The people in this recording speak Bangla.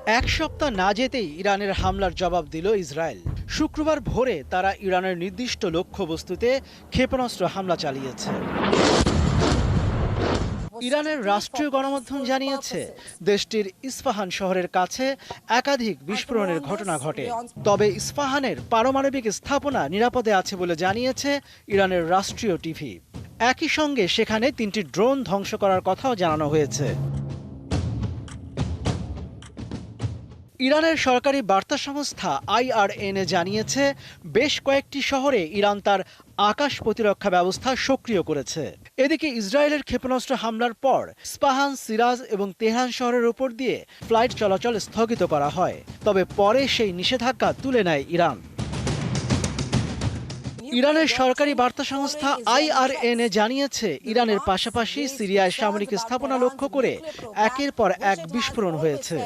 এক সপ্তাহ না যেতেই ইরানের হামলার জবাব দিল ইসরায়েল। শুক্রবার ভোরে তারা ইরানের নির্দিষ্ট লক্ষ্যবস্তুতে ক্ষেপণাস্ত্র হামলা চালিয়েছে। ইরানের রাষ্ট্রীয় গণমাধ্যম জানিয়েছে, দেশটির ইস্পাহান শহরের কাছে একাধিক বিস্ফোরণের ঘটনা ঘটে। তবে ইস্পাহানের পারমাণবিক স্থাপনা নিরাপদে আছে বলে জানিয়েছে ইরানের রাষ্ট্রীয় টিভি। একই সঙ্গে সেখানে 3টি ড্রোন ধ্বংস করার কথাও জানানো হয়েছে। ইরানের সরকারি বার্তা সংস্থা IRNA জানিয়েছে, বেশ কয়েকটি শহরে ইরান তার আকাশ প্রতিরক্ষা ব্যবস্থা সক্রিয় করেছে। এদিকে ইসরায়েলের ক্ষেপণাস্ত্র হামলার পর ইস্পাহান, সিরাজ এবং তেহরান শহরের উপর দিয়ে ফ্লাইট চলাচল স্থগিত করা হয়। তবে পরে সেই নিষেধাজ্ঞা তুলে নেয় ইরান। ইরানের সরকারি বার্তা সংস্থা IRNA জানিয়েছে, ইরানের পাশাপাশি সিরিয়ায় সামরিক স্থাপনা লক্ষ্য করে একের পর এক বিস্ফোরণ হয়েছে।